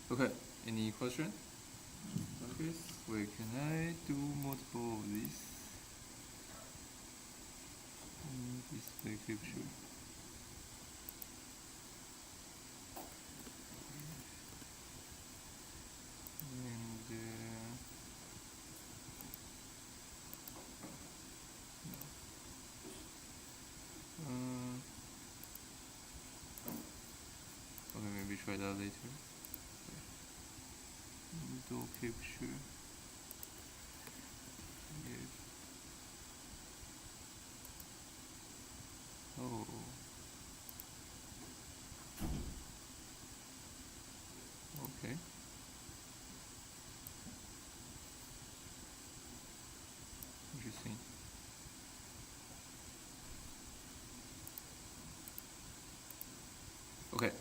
Okay, any question? Okay, wait, can I do multiple of these? Display capture. Okay, maybe try that later. Window capture. Yeah. Oh. Okay. Interesting. Okay.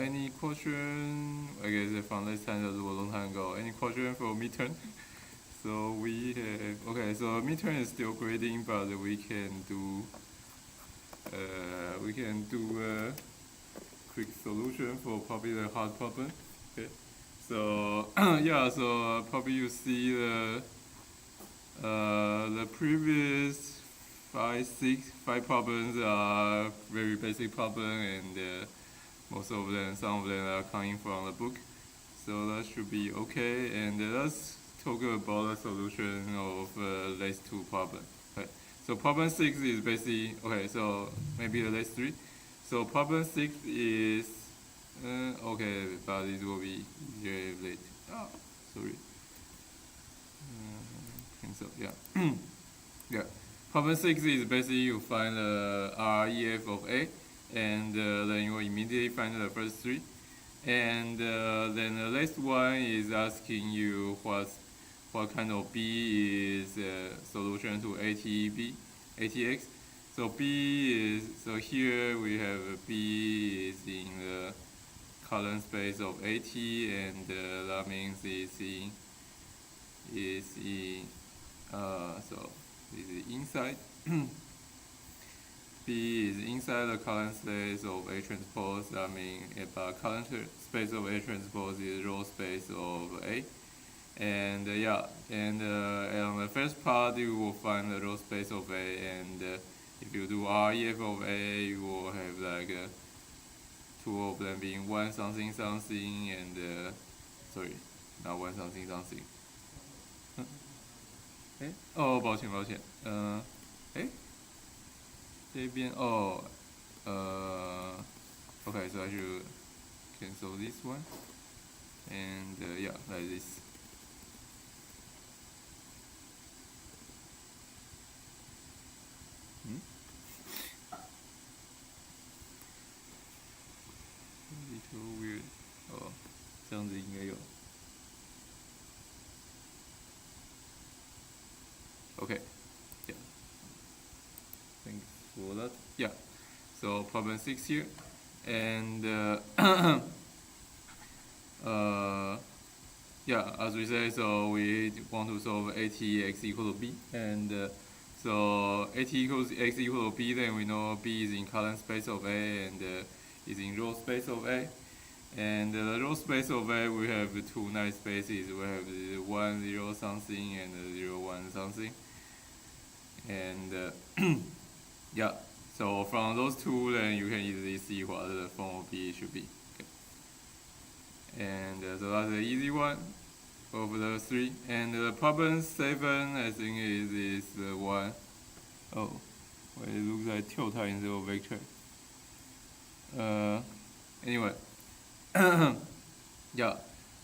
Any question? I guess from last time that was a long time ago. Any question for midterm? So we have So midterm is still grading, but we can do a quick solution for probably the hard problem. Okay. So yeah, so probably you see the previous five problems are very basic problem, and some of them are coming from the book. So that should be okay. And let's talk about the solution of last two problems. Okay. So problem 6 is basically So maybe the last three. So problem 6 is okay, but it will be very late. Oh, sorry. Cancel. Yeah. Yeah. Problem 6 is basically you find the REF of A, and then you will immediately find the first three. And then the last one is asking you what kind of B is a solution to ATX. So here we have B is in the column space of AT, and that means it's in so this is inside. B is inside the column space of A transpose. That means if column space of A transpose is row space of A. And on the first part you will find the row space of A, and if you do REF of A, you will have like two of them being 1 something something, and sorry, not 1 something something. 抱歉，这边okay, so I should cancel this one, and yeah, like this. Little weird. 这样子应该有。Okay. Yeah. Thanks for that. Yeah. So problem 6 here, and yeah, as we say, so we want to solve AT x equal to B, and so AT equals x equal to B, then we know B is in column space of A, and is in row space of A. And the row space of A, we have two nice spaces. We have the 1, 0 something, and 0, 1 something. And yeah, so from those two, then you can easily see what the form of B should be. Okay. And so that's the easy one of the three. And problem 7, I think is the one. Oh, well, it looks like tilde instead of vector. Anyway, yeah.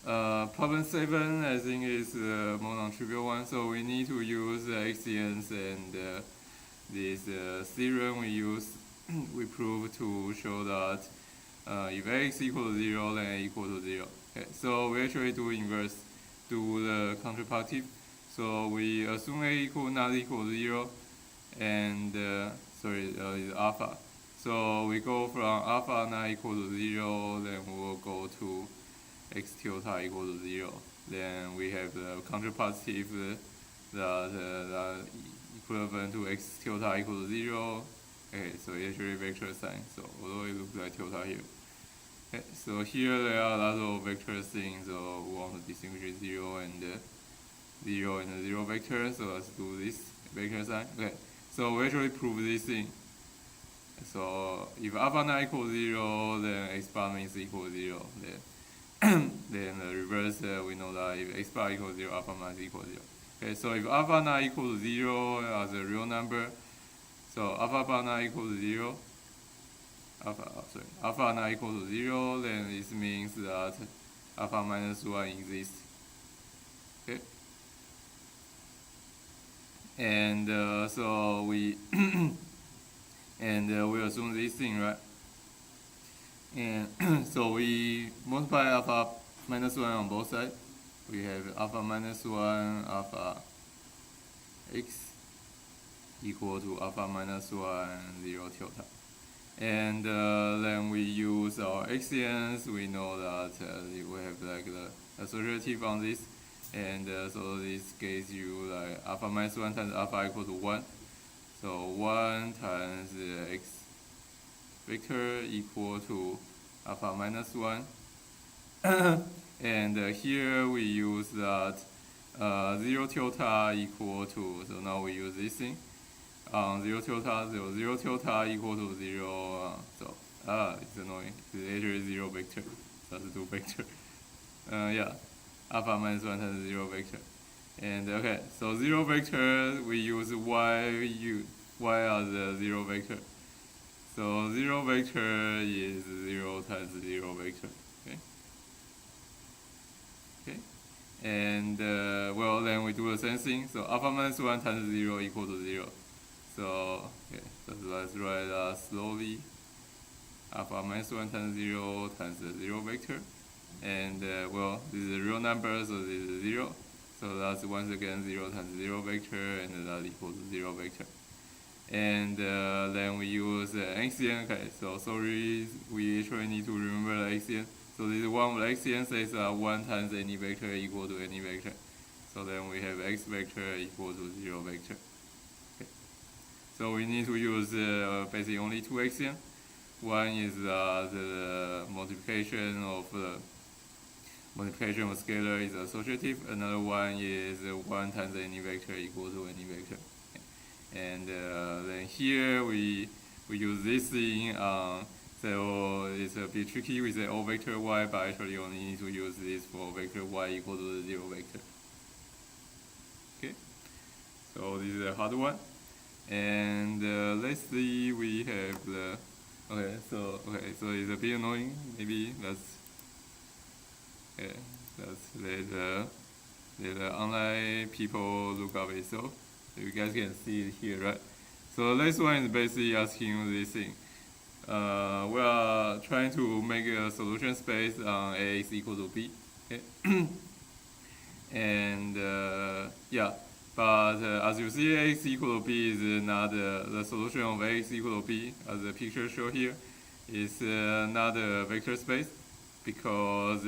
Problem 7, I think, is a more non-trivial one. So we need to use XCNs and this theorem we prove to show that if x equal to 0, then a equal to 0. Okay, so we actually do inverse, do the counterpartive. So we assume a not equal to 0, and is alpha. So we go from alpha not equal to 0, then we will go to x tilde equal to 0. Then we have the counterpositive that equivalent to x tilde equal to 0. Okay, so it's actually vector sign. So although it looks like tilde here. Okay, so here there are lots of vector things. So we want to distinguish 0 and 0 vector. So let's do this vector sign. Okay, so we actually prove this thing. So if alpha not equal to 0, then x bar is equal to 0. Then the reverse, we know that if x bar equals 0, alpha is equal to 0. Okay, so if alpha not equal to 0 as a real number, so alpha bar not equal to 0, alpha not equal to 0, then this means that alpha minus 1 exists. Okay, and so we we assume this thing, right? And so we multiply alpha minus 1 on both sides. We have alpha minus 1 alpha x equal to alpha minus 1 0 tilde. And then we use our XCNs. We know that we have like the associative on this. And so this gives you like alpha minus 1 times alpha equal to 1. So 1 times x vector equal to alpha minus 1. And here we use that 0 tilde equal to, so now we use this thing. 0 tilde, 0 tilde equal to 0. It's annoying. It's actually 0 vector. So let's do vector. Yeah, alpha minus 1 times 0 vector. And okay, so 0 vector, we use y as a 0 vector. So 0 vector is 0 times 0 vector. Okay. Okay. And well, then we do the same thing. So alpha minus 1 times 0 equal to 0. So okay, so let's write that slowly. Alpha minus 1 times 0 times the 0 vector. And well, this is a real number, so this is 0. So that's once again 0 times 0 vector, and that equals 0 vector. And then we use XCN. Okay, so sorry, we actually need to remember the XCN. So this one with XCN says 1 times any vector equal to any vector. So then we have x vector equal to 0 vector. Okay. So we need to use basically only 2 XCN. One is the multiplication of scalar is associative. Another one is 1 times any vector equal to any vector. And then here we use this thing. So it's a bit tricky with the O vector y, but actually you only need to use this for vector y equal to the 0 vector. Okay, so this is a hard one. And let's see, we have the so it's a bit annoying. Maybe let's let the online people look up it. So you guys can see it here, right? So the next one is basically asking you this thing. We are trying to make a solution space on Ax equal to B. Okay? And yeah, but as you see, Ax equal to B is not the solution of Ax equal to B, as the picture shows here, is not a vector space, because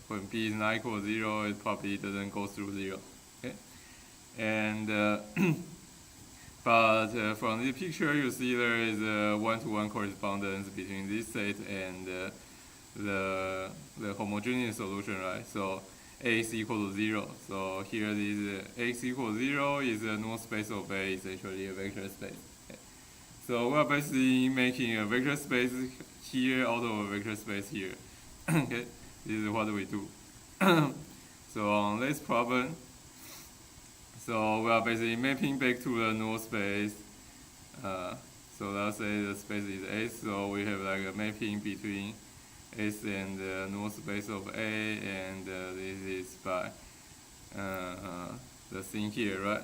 when B is not equal to 0, it probably doesn't go through 0. Okay? And but from this picture, you see there is a one-to-one correspondence between this set and the homogeneous solution, right? So Ax equal to 0. So here this Ax equal to 0 is a null space of A, is actually a vector space. Okay. So we are basically making a vector space here out of a vector space here. Okay, this is what we do. So on this problem, so we are basically mapping back to the null space. So let's say the space is A, so we have like a mapping between S and the null space of A, and this is by the thing here, right?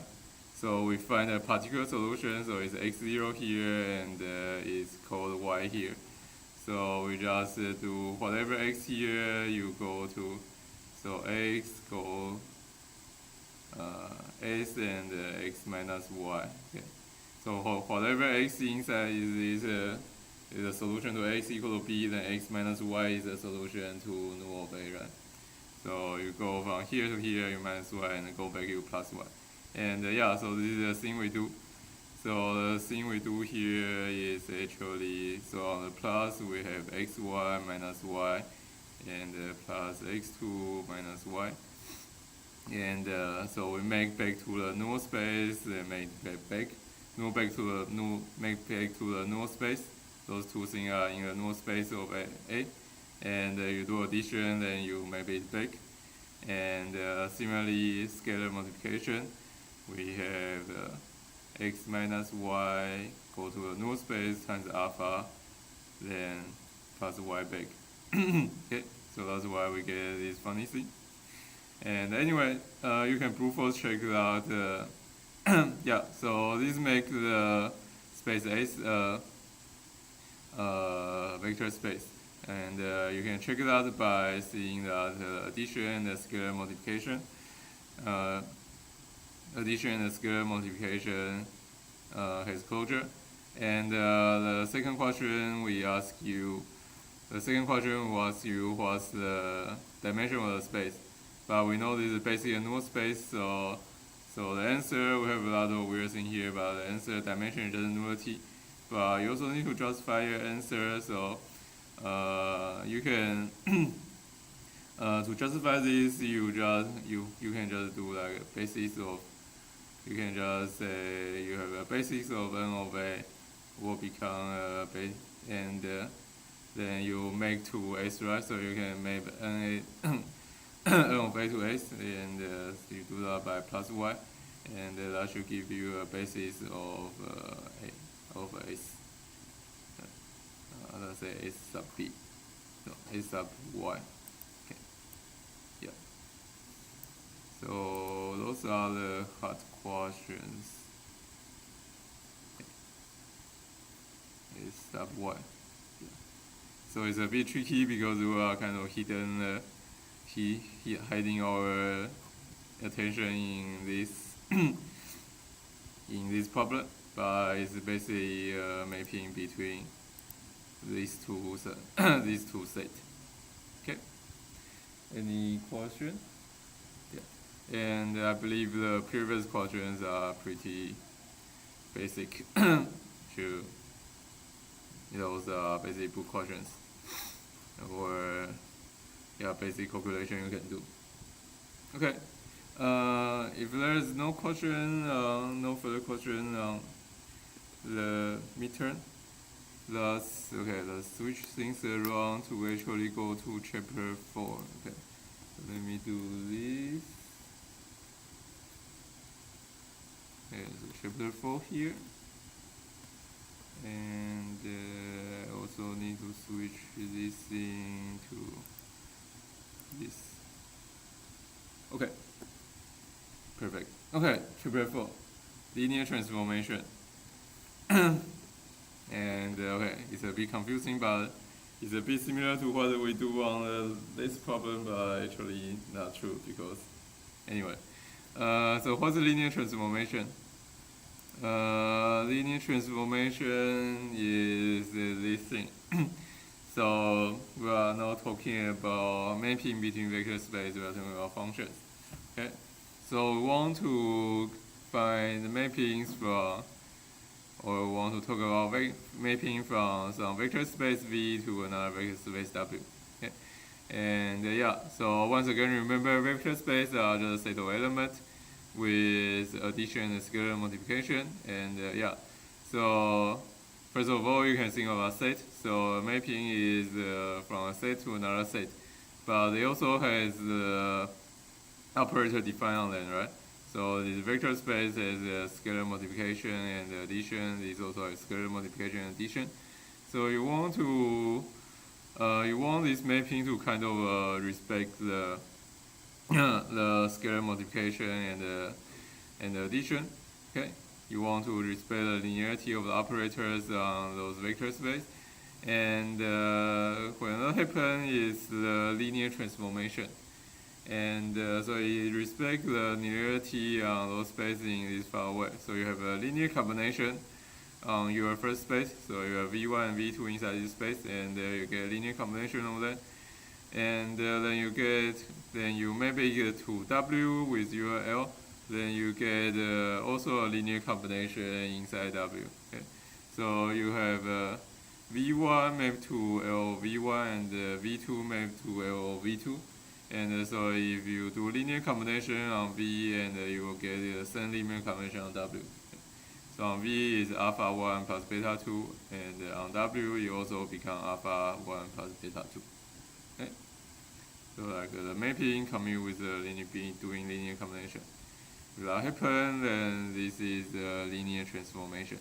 So we find a particular solution, so it's x0 here, and it's called y here. So we just do whatever x here, you go to, so x go s and x minus y. Okay. So whatever x inside is a solution to x equal to b, then x minus y is a solution to null of a, right? So you go from here to here, you minus y, and go back, you plus y. And yeah, so this is the thing we do. So the thing we do here is actually, so on the plus we have xy minus y, and plus x2 minus y. And so we make back to the null space, then make back to the null space. Those two things are in the null space of A. And you do addition, then you make it back. And similarly, scalar multiplication, we have x minus y go to the null space times alpha, then plus y back. Okay, so that's why we get this funny thing. And anyway, you can brute force check out. Yeah, so this makes the space S vector space. And you can check it out by seeing that addition and scalar multiplication. Addition and scalar multiplication has closure. And the second question we ask you, what's the dimension of the space? But we know this is basically a null space, so the answer, we have a lot of weird things here, but the answer dimension is just nullity. But you also need to justify your answer, so you can to justify this, you can just do like a basis of, you can just say you have a basis of n of a will become a base, and then you make to s, right? So you can make n of a to s, and you do that by plus y, and that should give you a basis of s. Let's say s sub b, no, s sub y. Okay, yeah. So those are the hard questions. Okay. S sub y. Yeah. So it's a bit tricky because we are kind of hiding our attention in this in this problem, but it's basically mapping between these two sets. Okay. Any question? Yeah. And I believe the previous questions are pretty basic. Sure. Those are basic book questions, or yeah, basic calculation you can do. Okay. If there is no question, no further question on the midterm, let's switch things around to actually go to chapter 4. Okay, let me do this. Okay, so chapter 4 here, and I also need to switch this thing to this. Okay, perfect. Okay, chapter 4, linear transformation. And okay, it's a bit confusing, but it's a bit similar to what we do on this problem, but actually not true, because anyway. So what's a linear transformation? Linear transformation is this thing. So we are not talking about mapping between vector space, we are talking about functions. Okay, so we want to find the mappings from, or we want to talk about mapping from some vector space V to another vector space W. Okay, and yeah, so once again, remember vector space are just a set of elements with addition and scalar multiplication, and yeah, so first of all, you can think of a set. So mapping is from a set to another set, but it also has the operator defined on them, right? So this vector space has a scalar multiplication and addition. This also has scalar multiplication and addition. So you want to you want this mapping to kind of respect the the scalar multiplication and addition. Okay, you want to respect the linearity of the operators on those vector space. And when that happens is the linear transformation. And so it respects the linearity on those spaces in this far away. So you have a linear combination on your first space. So you have V1 and V2 inside this space, and you get a linear combination of that. And then you map it to W with your L. Then you get also a linear combination inside W. Okay? So you have V1 mapped to L V1 and V2 mapped to L V2. And so if you do linear combination on V, and you will get the same linear combination on W. Okay? So on V is alpha 1 plus beta 2, and on W it also become alpha 1 plus beta 2. Okay? So like the mapping commute with the linear being doing linear combination. If that happens, then this is the linear transformation.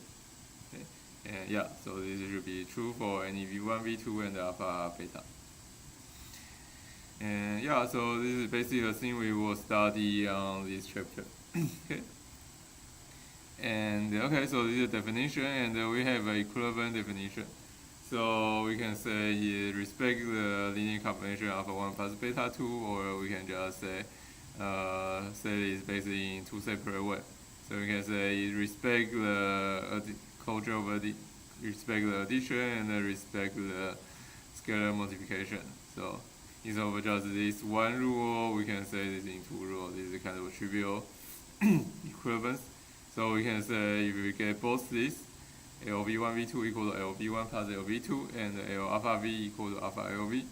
Okay? And yeah, so this should be true for any V1, V2, and alpha beta. And yeah, so this is basically the thing we will study on this chapter. Okay. And okay, so this is the definition, and we have an equivalent definition. So we can say it respects the linear combination alpha 1 plus beta 2, or we can just say it's basically in two separate ways. So we can say it respects the closure of respect the addition and respect the scalar multiplication. So instead of just this one rule, we can say this in two rules. This is kind of a trivial equivalence. So we can say if we get both this, LV1 V2 equal to LV1 plus LV2, and L alpha V equal to alpha LV.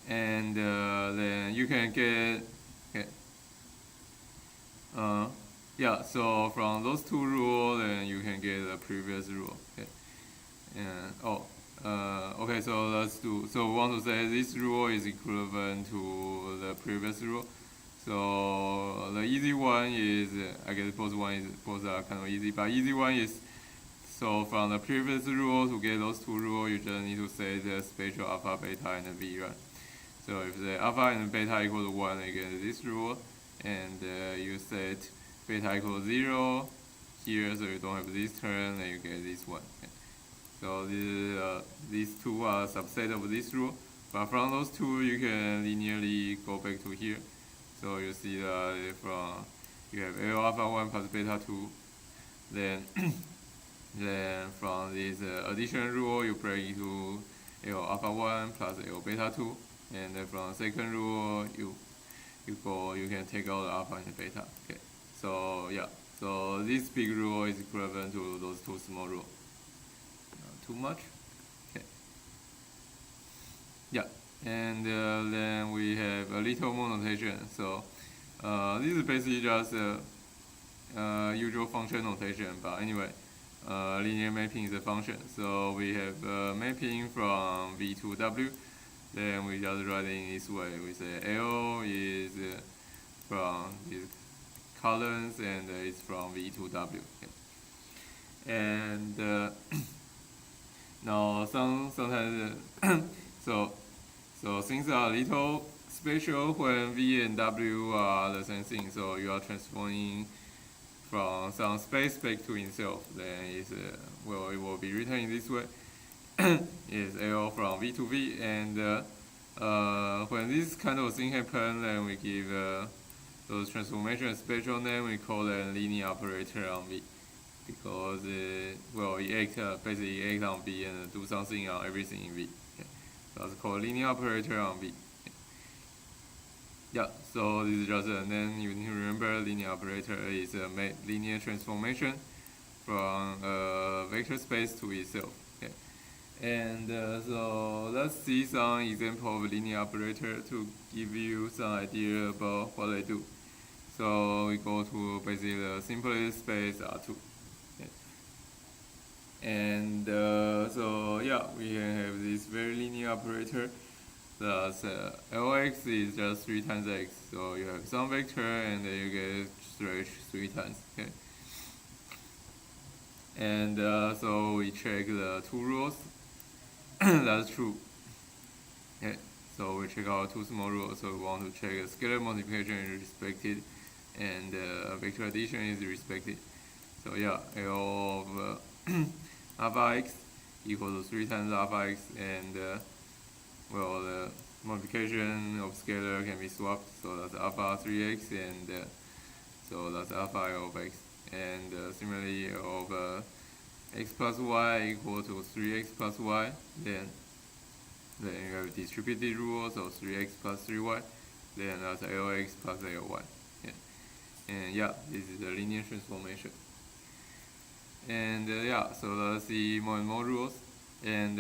And then you can get, okay. Yeah, so from those two rules, then you can get the previous rule. Okay. And okay, so let's do. So we want to say this rule is equivalent to the previous rule. So the easy one is, I guess both are kind of easy, but easy one is, so from the previous rule to get those two rules, you just need to say the spatial alpha, beta, and V, right? So if the alpha and beta equal to 1, you get this rule, and you set beta equal to 0 here, so you don't have this term, then you get this one. Okay. So these two are a subset of this rule, but from those two, you can linearly go back to here. So you see that you have L alpha 1 plus beta 2, then from this addition rule, you break into L alpha 1 plus L beta 2, and then from the second rule, you can take out the alpha and the beta. Okay. So yeah, so this big rule is equivalent to those two small rules. Not too much. Okay. Yeah. And then we have a little more notation. So this is basically just usual function notation, but anyway, linear mapping is a function. So we have mapping from V to W. Then we just write it in this way. We say L is from these columns, and it's from V to W. Okay. And now sometimes so things are a little special when V and W are the same thing. So you are transforming from some space back to itself. Then it will be written in this way. Is L from V to V, and when this kind of thing happens, then we give those transformation a special name. We call it linear operator on V, because it basically acts on V and do something on everything in V. Okay. So it's called linear operator on V. Okay. Yeah, so this is just a name. You need to remember linear operator is a linear transformation from a vector space to itself. Okay. And so let's see some example of linear operator to give you some idea about what they do. So we go to basically the simplest space R2. Okay. And so yeah, we can have this very linear operator. Thus Lx is just 3 times x. So you have some vector, and then you get stretch 3 times. Okay. And so we check the two rules. that's true. Okay, so we check out two small rules. So we want to check scalar multiplication is respected, and vector addition is respected. So yeah, L of alpha x equals to 3 times alpha x, and well, the multiplication of scalar can be swapped. So that's alpha 3x, and so that's alpha L of x. And similarly, L of x plus y equal to 3x plus y, then you have distributed rule, so 3x plus 3y, then that's Lx plus Ly. Yeah. And yeah, this is the linear transformation. And yeah, so let's see more and more rules. And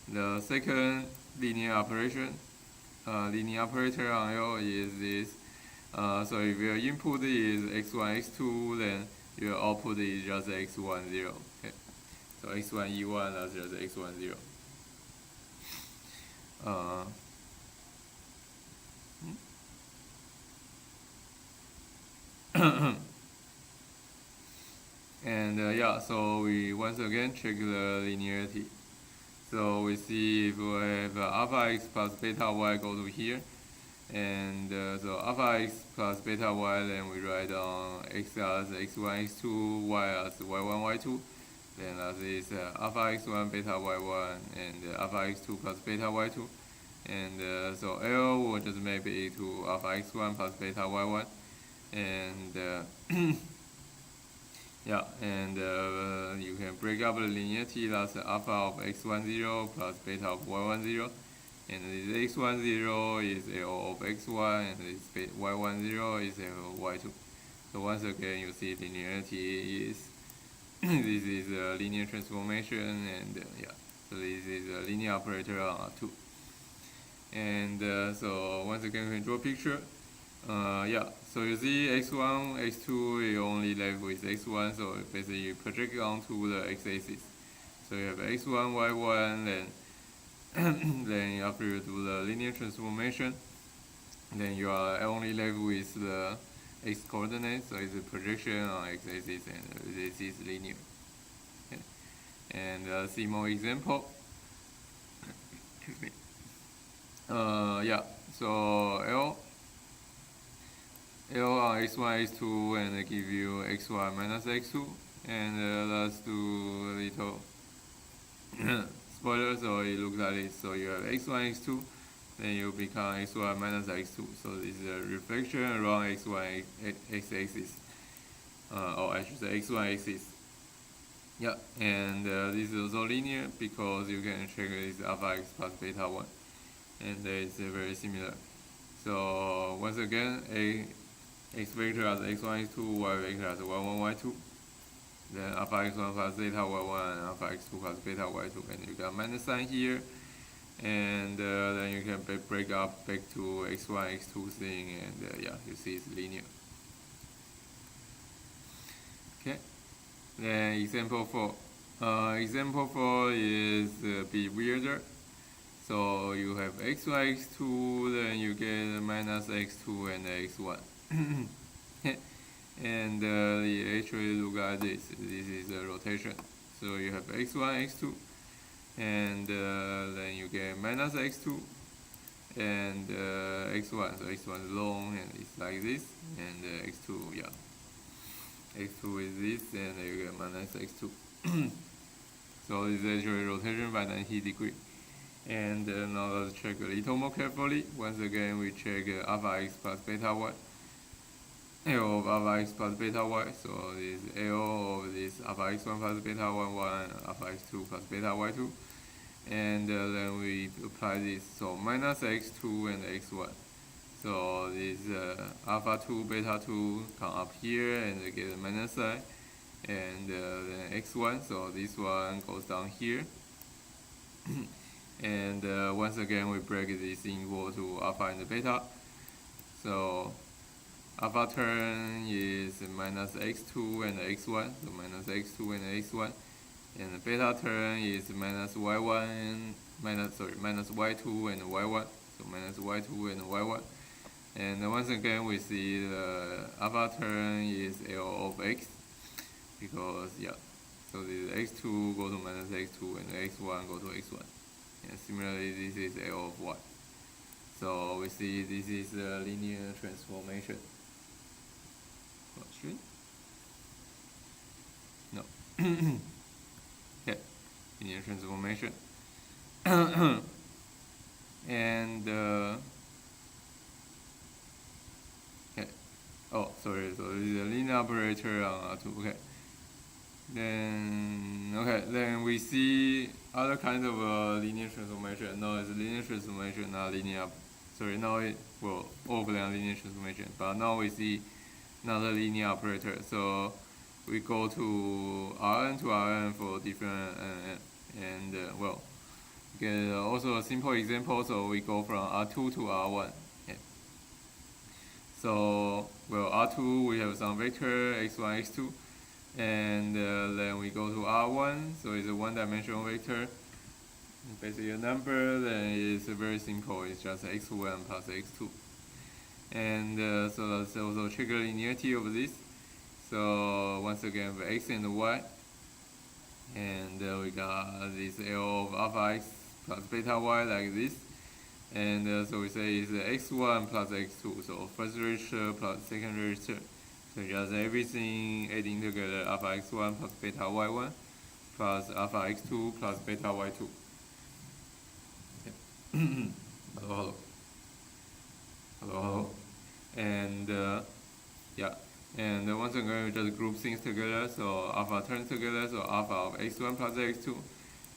the second linear operation, linear operator on L is this. So if your input is x1, x2, then your output is just x1, 0. Okay. So x1, e1, that's just x1, 0. And yeah, so we once again check the linearity. So we see if we have alpha x plus beta y go to here, and so alpha x plus beta y, then we write down x as x1, x2, y as y1, y2. Then as is alpha x1 beta y1 and alpha x2 plus beta y2. And so L will just map it to alpha x1 plus beta y1. And yeah, and you can break up the linearity. That's alpha of x1, 0 plus beta of y1, 0. And this x1, 0 is L of x1, and this y1, 0 is L of y2. So once again, you see linearity is this is a linear transformation, and yeah, so this is a linear operator on R2. And so once again, we can draw a picture. Yeah, so you see x1, x2, you only left with x1, so basically you project onto the x-axis. So you have x1, y1, then then after you do the linear transformation, then you are only left with the x coordinates, so it's a projection on x-axis, and this is linear. Okay. And see more example. Excuse me. Yeah, so L on x1, x2, and they give you xy minus x2, and let's do a little spoiler, so it looks like this. So you have x1, x2, then you become xy minus x2. So this is a reflection around x1 x-axis, or I should say x1 axis. Yeah, and this is also linear because you can check this alpha x plus beta 1, and it's very similar. So once again, x vector as x1, x2, y vector as y1, y2. Then alpha x1 plus beta y1 and alpha x2 plus beta y2, and you got minus sign here. And then you can break up back to x1, x2 thing, and yeah, you see it's linear. Okay, then example 4. Example 4 is a bit weirder. So you have x1, x2, then you get minus x2 and x1. And they actually look at this. This is a rotation. So you have x1, x2. And then you get minus x2 and x1. So x1 is long, and it's like this, and x2, yeah, x2 is this, and you get minus x2. So this is actually rotation by 90 degrees. And now let's check a little more carefully. Once again, we check alpha x plus beta y. L of alpha x plus beta y. So this L of this alpha x1 plus beta y1, alpha x2 plus beta y2. And then we apply this. So minus x2 and x1. So this alpha 2, beta 2 come up here and they get a minus sign. And then x1. So this one goes down here. And once again, we break this equal to alpha and beta. So alpha term is minus x2 and x1, so minus x2 and x1. And the beta term is minus y1, minus y2 and y1, so minus y2 and y1. And once again, we see the alpha term is L of x, because yeah, So this x2 go to minus x2 and x1 go to x1. And similarly, this is L of y. So we see this is a linear transformation. Should? No. Okay, linear transformation. And okay. Oh, sorry. So this is a linear operator on R2. Okay. Then we see other kinds of linear transformation. No, it's linear transformation, not linear. Sorry, now all of them are linear transformation. But now we see another linear operator. So we go to Rn to Rn for different and get also a simple example. So we go from R2 to R1. Yeah. So R2 we have some vector x1, x2. And then we go to R1, so it's a one-dimensional vector. Basically a number, then it's very simple, it's just x1 plus x2. And so let's also check the linearity of this. So once again, for x and y. And we got this L of alpha x plus beta y like this. And so we say it's x1 plus x2, so first register plus second register. So just everything adding together, alpha x1 plus beta y1 plus alpha x2 plus beta y2. Okay. Hello. And yeah. And once again, we just group things together. So alpha turns together. So alpha of x1 plus x2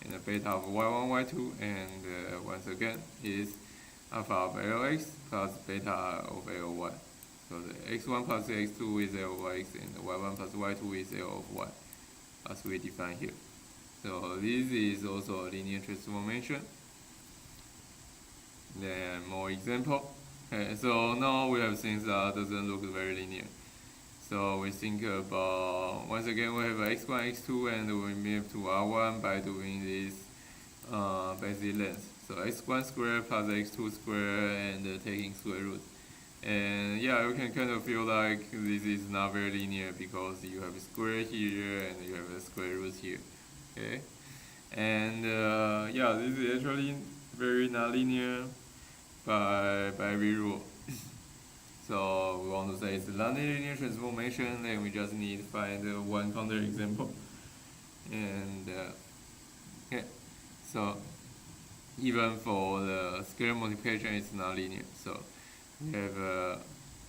and the beta of y1, y2. And once again is alpha of lx plus beta of ly. So the x1 plus x2 is L of x and the y1 plus y2 is L of y, as we define here. So this is also a linear transformation. Then more example. Okay, so now we have things that doesn't look very linear. So we think about, once again we have x1, x2 and we move to R1 by doing this basic length. So x1 squared plus x2 squared and taking square root. And yeah, you can kind of feel like this is not very linear because you have a square here and you have a square root here. Okay, and yeah, this is actually very not linear by every rule. So we want to say it's a nonlinear transformation, and we just need to find one counterexample. And okay, so even for the scalar multiplication, it's not linear. So we have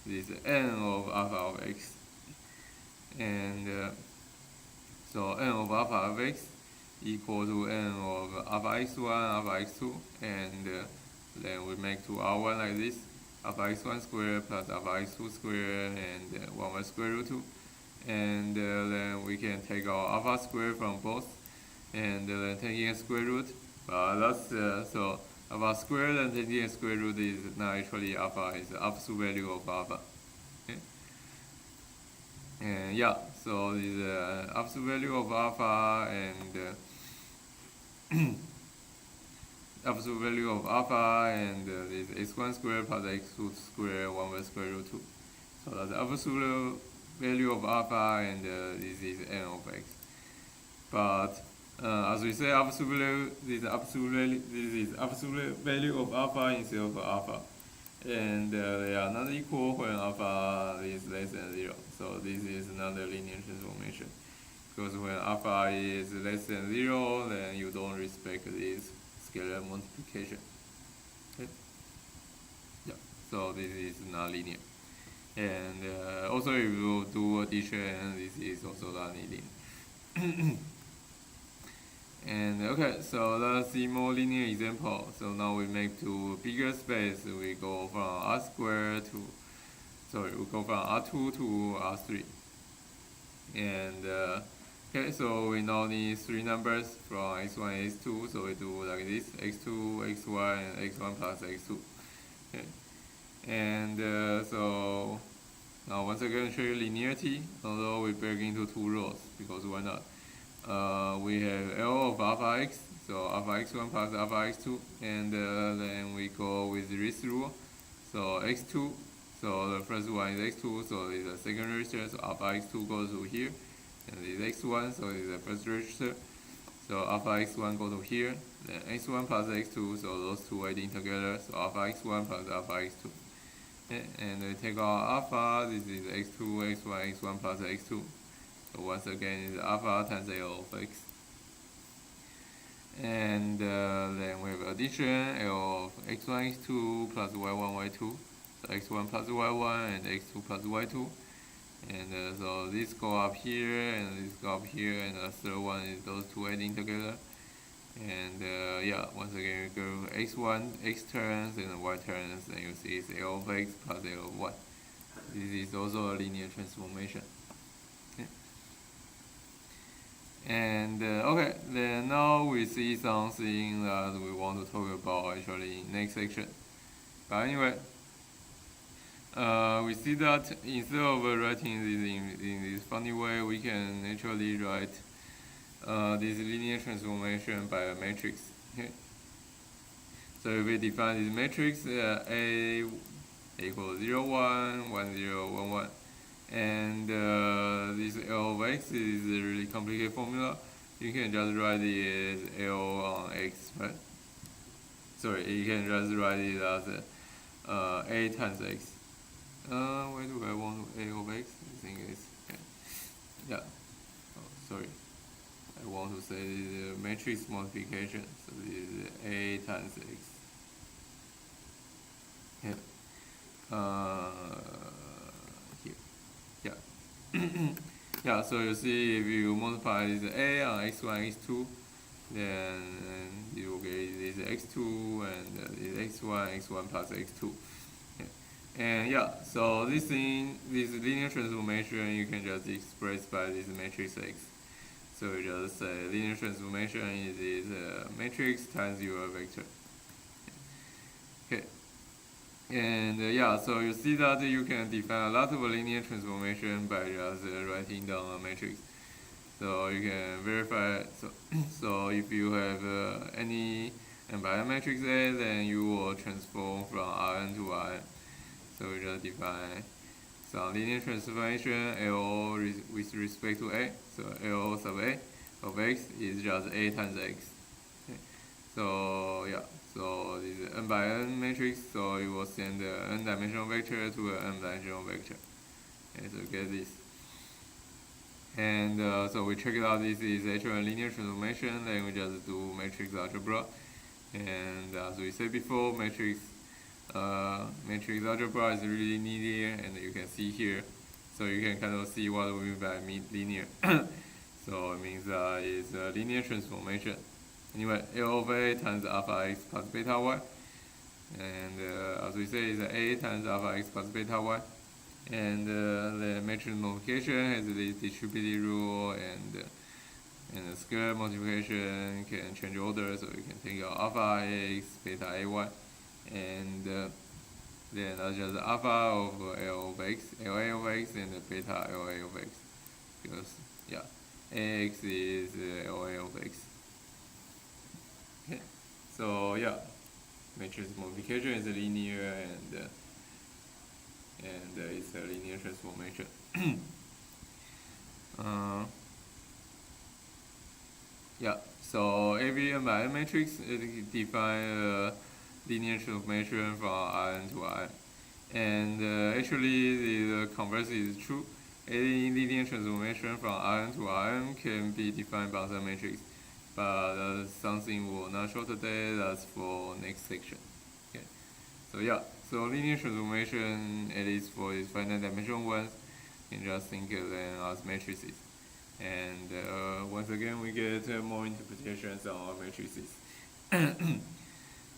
this n of alpha of x, and so n of alpha of x equal to n of alpha x1, alpha x2, and then we make to R1 like this, alpha x1 squared plus alpha x2 squared and 1 over square root 2, and then we can take our alpha squared from both, and then taking a square root, but that's so alpha squared and taking a square root is not actually alpha, it's the absolute value of alpha. Okay? And yeah, so this is the absolute value of alpha and absolute value of alpha and this x1 squared plus x2 squared 1 over square root 2. So that's the absolute value of alpha and this is n of x. But as we say, this is absolute value of alpha instead of alpha, and they are not equal when alpha is less than 0. So this is another linear transformation, because when alpha is less than 0, then you don't respect this scalar multiplication. Okay? Yeah. So this is not linear, and also if you do addition, this is also not linear. And okay, so let's see more linear example. So now we make to bigger space. We go from R squared to, we go from R2 to R3. And okay, so we now need three numbers from x1, x2. So we do like this: x2, xy, and x1 plus x2. Okay, and so now once again show you linearity. Although we break into two rows because why not? We have L of alpha x, so alpha x1 plus alpha x2, and then we go with this rule. So x2, so the first one is x2, so it's a second register, so alpha x2 goes to here, and this x1, so it's the first register. So alpha x1 go to here, then x1 plus x2, so those two adding together, so alpha x1 plus alpha x2. Okay, and we take our alpha, this is x2, x1, x1 plus x2. So once again, it's alpha times L of x. And then we have addition, L of x1, x2 plus y1, y2. So x1 plus y1 and x2 plus y2. And so this go up here and this go up here, and the third one is those two adding together. And yeah, once again we go x1, x terms and y terms, and you see it's L of x plus L of y. This is also a linear transformation. Okay. And okay, then now we see something that we want to talk about actually in next section. But anyway, we see that instead of writing this in this funny way, we can actually write this linear transformation by a matrix. Okay. So if we define this matrix, A equals 0, 1, 1, 0, 1, 1. And this L of x is a really complicated formula. You can just write it as L on x, right? Sorry, you can just write it as A times x. Where do I want A of x? I think it's yeah. Oh, sorry. I want to say this is matrix multiplication. So this is A times x. Yeah. Here. Yeah. Yeah. So you see, if you multiply this A on x1, x2, then you will get this x2 and this x1 plus x2. And yeah, so this linear transformation you can just express by this matrix x. So you just say linear transformation is this matrix times your vector. Okay. And yeah, so you see that you can define a lot of linear transformation by just writing down a matrix. So you can verify. So if you have any n by n matrix A, then you will transform from Rn to Rn. So we just define some linear transformation L with respect to A. So L sub A of x is just A times x. Okay. So yeah, so this is n by n matrix. So you will send the n-dimensional vector to an n-dimensional vector. Okay, so get this. And so we check it out. This is actually a linear transformation. Then we just do matrix algebra. And as we said before, matrix algebra is really linear, and you can see here. So you can kind of see what we mean by linear. So it means it's a linear transformation. Anyway, L of A times alpha x plus beta y. And as we say, it's A times alpha x plus beta y. And the matrix multiplication has this distributive rule, and the scalar multiplication can change order, so you can take out alpha x, beta ay. And then that's just alpha of L of x, LA of x, and beta LA of x. Because, yeah, AX is LA of x. Okay. So, yeah, matrix multiplication is linear, and it's a linear transformation. Yeah, so every n by n matrix define linear transformation from Rn to Rn. And actually, the converse is true. Any linear transformation from Rn to Rn can be defined by the matrix. But that's something we'll not show today. That's for next section. Okay. So yeah, so linear transformation, at least for these finite dimensional ones, you can just think of them as matrices. And once again, we get more interpretations on our matrices.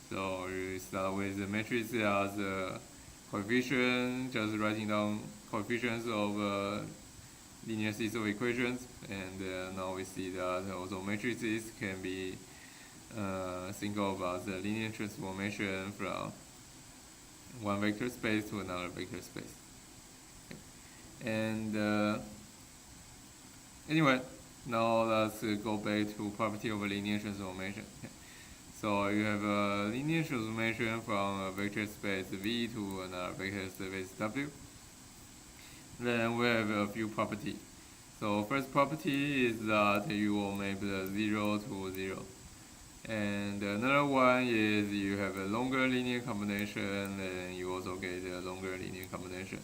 So we start with the matrix as a coefficient, just writing down coefficients of linear system of equations. And now we see that also matrices can be think of as a linear transformation from one vector space to another vector space. Okay. And anyway, now let's go back to property of a linear transformation. Okay. So you have a linear transformation from a vector space V to another vector space W. Then we have a few properties. So first property is that you will map the 0 to 0. And another one is you have a longer linear combination, and you also get a longer linear combination.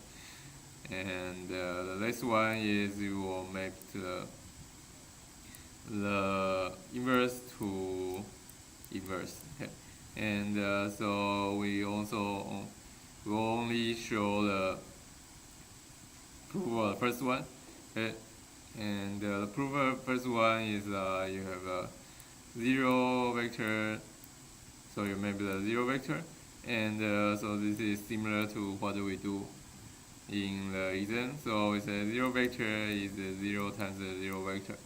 And the last one is you will map the inverse to inverse. Okay. And so we also will only show the proof of the first one. Okay. And the proof of the first one is you have a 0 vector, so you map the 0 vector, and so this is similar to what we do in the exam. So it's a 0 vector is 0 times the 0 vector,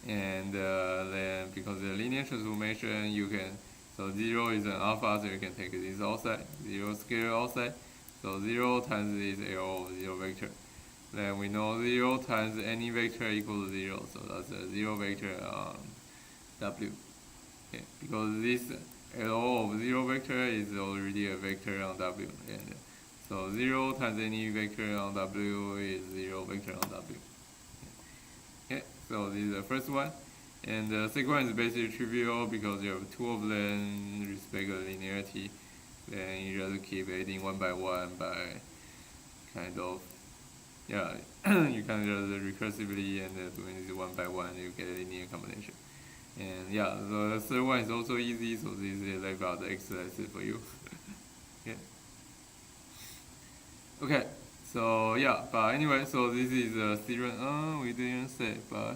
and then because the linear transformation you can, so 0 is an alpha, so you can take this outside, 0 scalar outside, so 0 times this L of 0 vector. Then we know 0 times any vector equals 0, so that's a 0 vector on W. Okay, because this L of 0 vector is already a vector on W, and so 0 times any vector on W is 0 vector on W. Okay, so this is the first one. And the second one is basically trivial because you have two of them respect the linearity. Then you just keep adding one by kind of, yeah, you can just recursively and doing this one by one, you get a linear combination. And yeah, the third one is also easy, so this is like about the exercise for you. Okay. Okay, so yeah, but anyway, so this is a theorem. We didn't say, but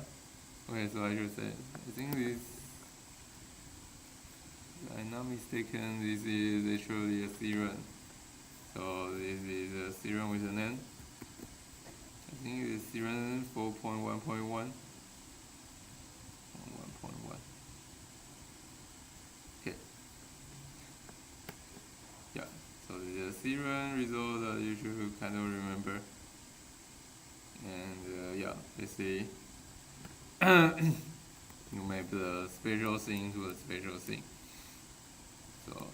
okay, so I should say, I think this, if I'm not mistaken, this is actually a theorem. So this is a theorem with an N. I think it's theorem 4.1.1. 1.1. Okay. Yeah. So the theorem result that you should kind of remember. And yeah, let's see. You map the spatial thing to a spatial thing. So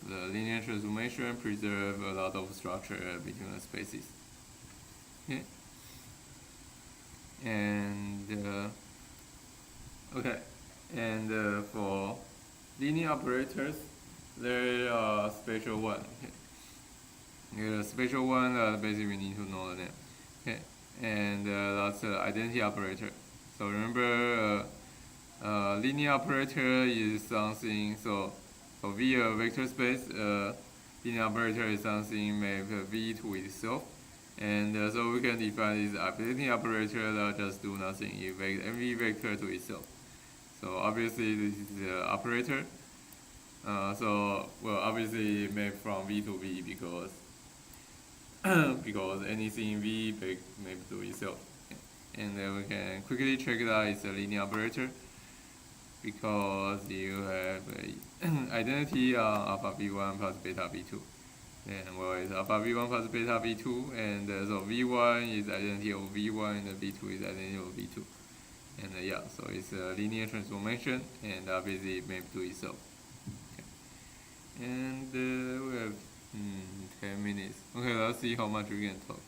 the linear transformation preserves a lot of structure between the spaces. Okay. And okay. And for linear operators, there are spatial one. Okay. The spatial one basically we need to know the name. Okay. And that's the identity operator. So remember, linear operator is something. So V a vector space, linear operator is something map V to itself. And so we can define this identity operator that just do nothing. It makes every vector to itself. So obviously this is the operator. So well, obviously map from V to V because because anything V map to itself. And then we can quickly check that it's a linear operator because you have a identity alpha V1 plus beta V2. And well, it's alpha V1 plus beta V2, and so V1 is identity of V1 and V2 is identity of V2. And yeah, so it's a linear transformation, and obviously it maps to itself. Okay. And we have 10 minutes. Okay, let's see how much we can talk.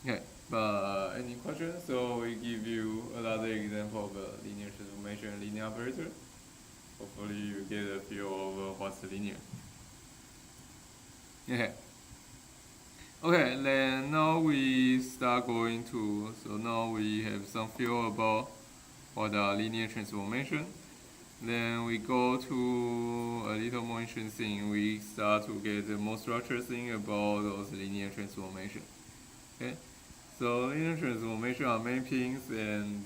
Okay, but any questions? So we give you another example of a linear transformation and linear operator. Hopefully you get a feel of what's linear. Okay. Okay, then now we start going to, so now we have some feel about what are linear transformation. Then we go to a little more interesting, we start to get the more structured thing about those linear transformation. Okay, so linear transformation are mappings, and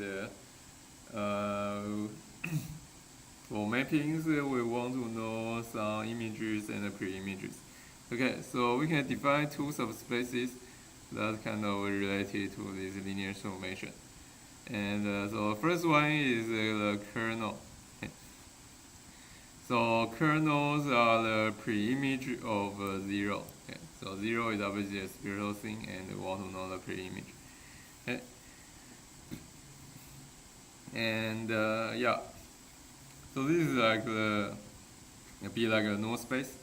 for mappings we want to know some images and pre-images. Okay, so we can define two subspaces that's kind of related to this linear transformation. And so the first one is the kernel. Okay. So kernels are the pre-image of 0. Okay. So 0 is obviously a spatial thing, and we want to know the pre-image. Okay. And yeah, so this is like be like a null space.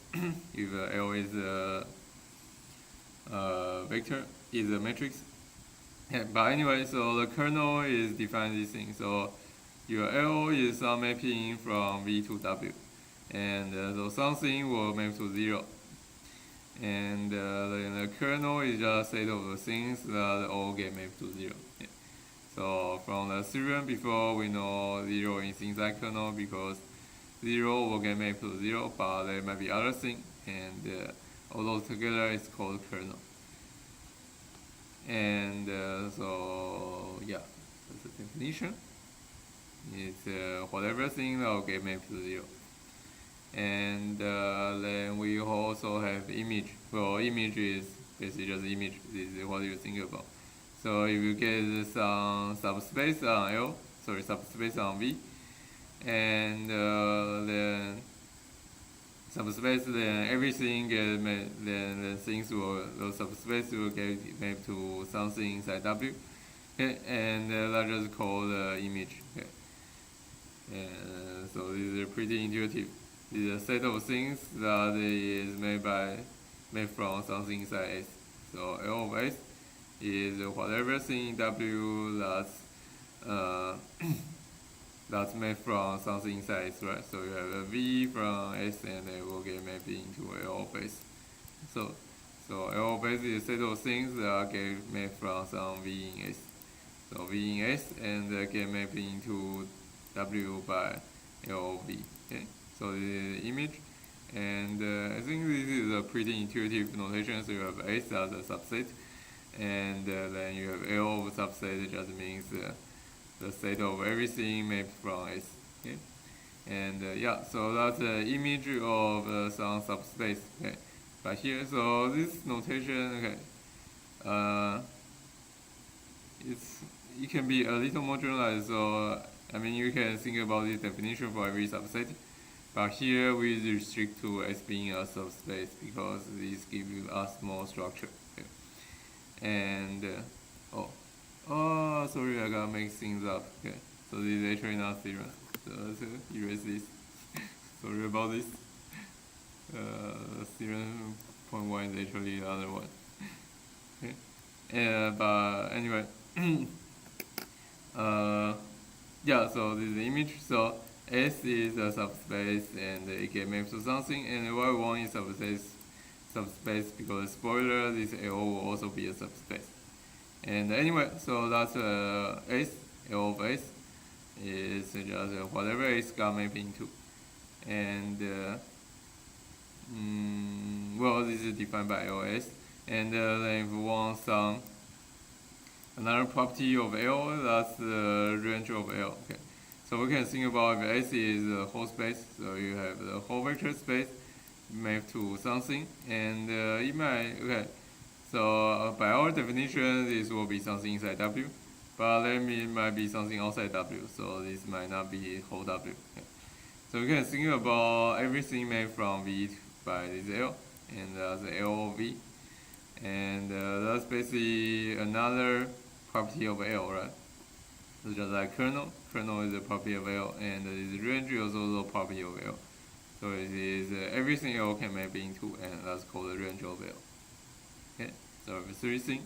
If L is a vector, is a matrix, Yeah, but anyway, so the kernel is defined this thing. So your L is some mapping from V to W, and so something will map to 0. And then the kernel is just a set of the things that all get mapped to 0. Yeah. So from the theorem before, we know 0 is inside kernel because 0 will get mapped to 0, but there might be other thing, and all those together is called kernel. And so yeah, that's the definition. It's whatever thing that will get mapped to 0. And then we also have image. Well, image is basically just image. This is what you think about. So if you get some subspace on L, subspace on V, and then subspace, then everything gets then those subspace will get mapped to something inside W. Okay, and that's just called image. Okay. And so this is pretty intuitive. Is a set of things that is made from something inside S. So L of S is whatever thing in W that's made from something inside S, right? So you have a V from S, and it will get mapped into L of S. So L of S is a set of things that get mapped from some V in S. So V in S, and get mapped into W by L of V. Okay. So this is the image, and I think this is a pretty intuitive notation. So you have S as a subset, and then you have L of subset. It just means the set of everything mapped from S. Okay, and yeah, so that's the image of some subspace. Okay, but here, so this notation, okay, it can be a little more generalized. So I mean, you can think about this definition for every subset. But here we restrict to S being a subspace because this gives us more structure. Okay. And sorry, I gotta make things up. Okay, so this is actually not theorem. So let's erase this. Sorry about this. Theorem point 1 is actually the other one. Okay. But anyway, yeah. So this is the image. So S is a subspace, and it get mapped to something, and Y1 is subspace because spoiler, this L will also be a subspace. And anyway, so that's S, L of S is just whatever S got mapped into. And well, this is defined by LS. And then if we want another property of L, that's the range of L. Okay. So we can think about if S is a whole space, so you have the whole vector space mapped to something, and it might, okay, so by our definition, this will be something inside W, but then it might be something outside W, so this might not be whole W. Okay. So we can think about everything made from V by this L, and that's L of V, and that's basically another property of L, right? So just like kernel is a property of L, and this range is also a property of L. So it is everything L can map into, and that's called the range of L. Okay, so the three things.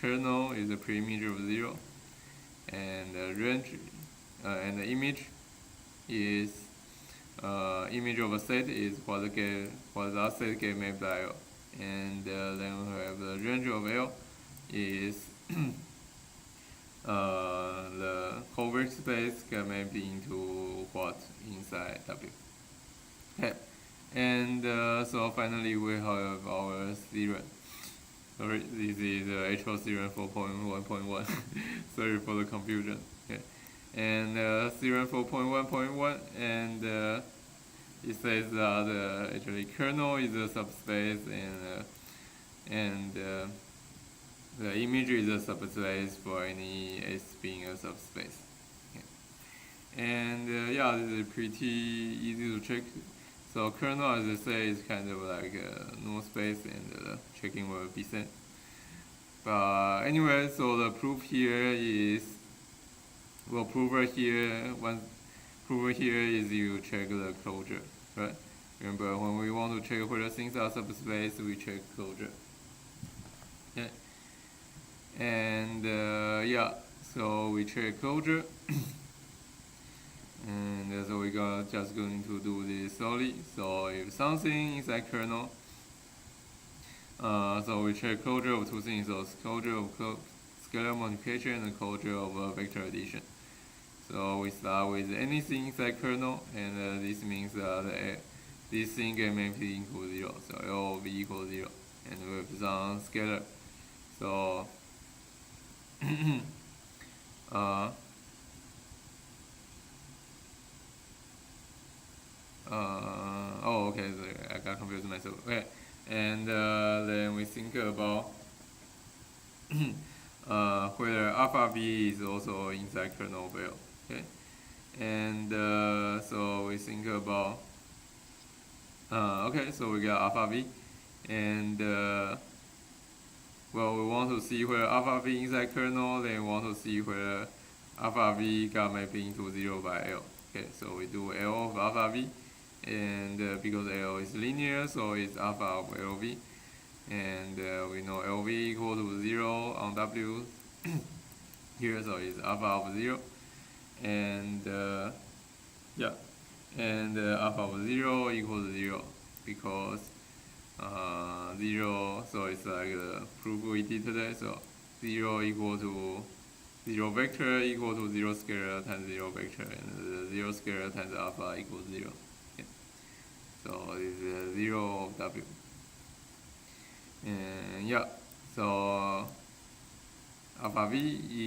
Kernel is a preimage of 0, and the range and the image is image of a set is what that set get mapped by L, and then we have the range of L is the whole workspace get mapped into what inside W. Okay, and so finally we have our theorem. Sorry, this is HO theorem 4.1.1. Sorry for the confusion. Okay, and theorem 4.1.1, and it says that actually kernel is a subspace, and the image is a subspace for any S being a subspace. Okay. And yeah, this is pretty easy to check. So kernel, as I say, is kind of like null space, and checking will be sent. But anyway, so the proof here is, well, prover here is you check the closure, right? Remember, when we want to check whether things are subspace, we check closure. Okay. And yeah, so we check closure. And so we got just going to do this solely. So if something inside kernel, so we check closure of two things. So closure of scalar multiplication and closure of vector addition. So we start with anything inside kernel, and this means that this thing can make it equal 0. So L of V equals 0, and with some scalar. So oh, okay, so I got confused myself. Okay, and then we think about whether alpha v is also inside kernel of L. Okay, and so we think about okay, so we got alpha v, and well, we want to see whether alpha v inside kernel, then we want to see whether alpha v got mapped into 0 by L. Okay, so we do L of alpha v, and because L is linear, so it's alpha of LV, and we know LV equal to 0 on W here, so it's alpha of 0, and yeah, and alpha of 0 equals 0 because 0, so it's like the proof we did today, so 0 equal to 0 vector equal to 0 scalar times 0 vector, and 0 scalar times alpha equals 0. Okay. So it's 0 of W. And yeah, so alpha v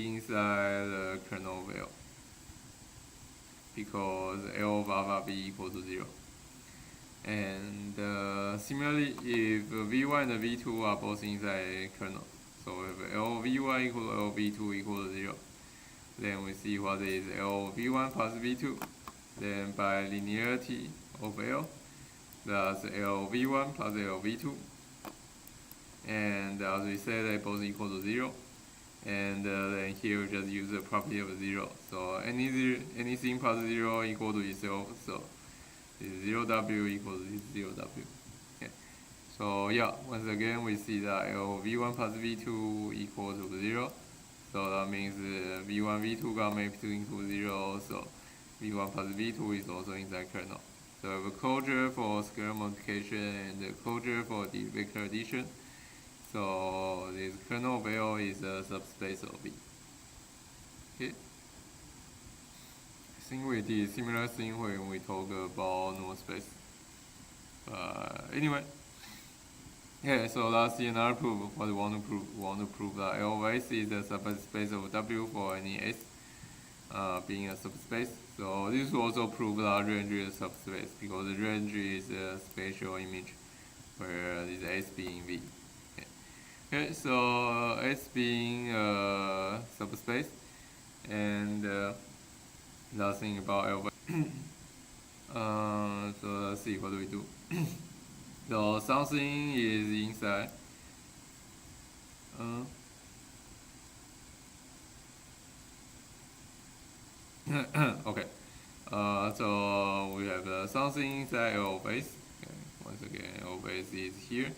inside the kernel of L, because L of alpha v equals to 0. And similarly, if v1 and v2 are both inside kernel, so if L v1 equal to L v2 equal to 0, then we see what is L v1 plus v2. Then by linearity of L, that's L v1 plus L v2. And as we said, they both equal to 0. And then here we just use the property of 0. So anything plus 0 equal to itself. So 0W equals 0W. Okay. So yeah, once again we see that L v1 plus v2 equal to 0. So that means v1 v2 got mapped into 0. So v1 plus v2 is also inside kernel. So we have a closure for scalar multiplication and a closure for the vector addition. So this kernel of L is a subspace of V. Okay. I think we did similar thing when we talk about null space. Anyway, yeah. So that's another proof. What we want to prove? We want to prove that L of S is a subspace of W for any S being a subspace. So this will also prove that range is a subspace because the range is a spatial image where this S being V. Okay, so S being subspace, and last thing about L. So let's see, what do we do? So something is inside. Okay. So we have something inside L base. Okay. Once again, L base is here.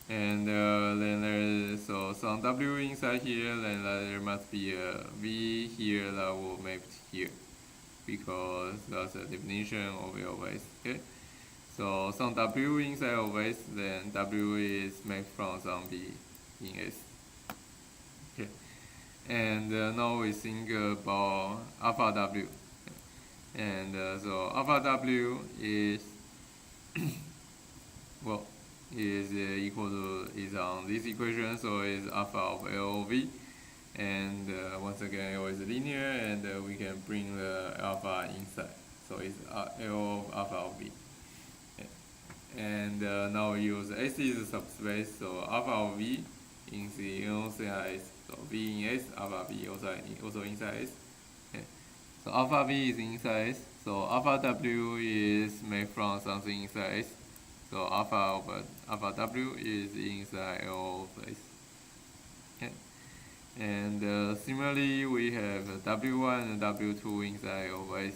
And then there's some W inside here, then there must be a V here that will map here, because that's a definition of L base. Okay, so some W inside L base, then W is mapped from some V in S. Okay, and now we think about alpha W, and so alpha W is well, is equal to, is on this equation, so it's alpha of L of V, and once again L is linear, and we can bring the alpha inside, so it's L of alpha of V. Okay. And now we use S is a subspace, so alpha of V in the inside S, so V in S, alpha V also inside S. Okay. So alpha V is inside S, so alpha W is made from something inside S. So alpha W is inside L of S. Okay. And similarly, we have W1 and W2 inside L of S.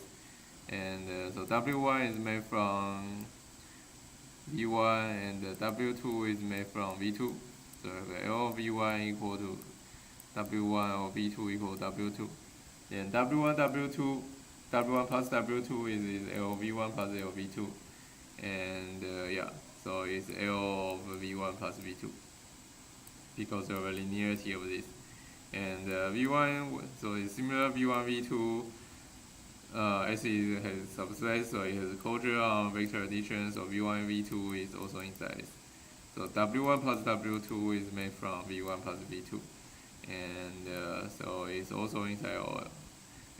And so W1 is made from V1, and W2 is made from V2. So we have L of V1 equal to W1 or V2 equals W2. Then W1, W2, W1 plus W2 is LV1 plus LV2. And yeah, so it's L of V1 plus V2 because of the linearity of this. And V1, so it's similar V1, V2. S has subspace, so it has a closure on vector addition, so V1 and V2 is also inside. So W1 plus W2 is made from V1 plus V2. And so it's also inside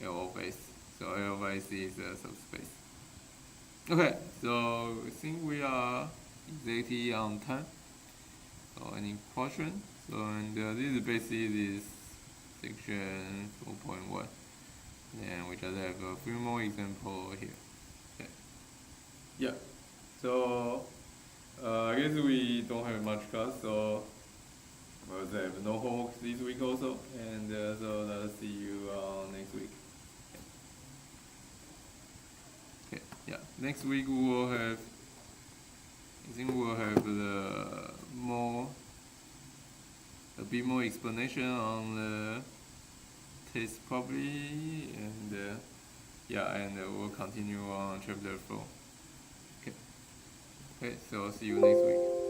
L of S. So L of S is a subspace. Okay, so I think we are exactly on time. So any question? So and this basically is section 4.1. Then we just have a few more examples here. Okay. Yeah. So I guess we don't have much class, so we'll have no homework this week also, and so let's see you next week. Okay. Yeah. Next week we will have. I think we'll have a bit more explanation on the test probably, and yeah, and we'll continue on chapter 4. Okay. Okay. So see you next week.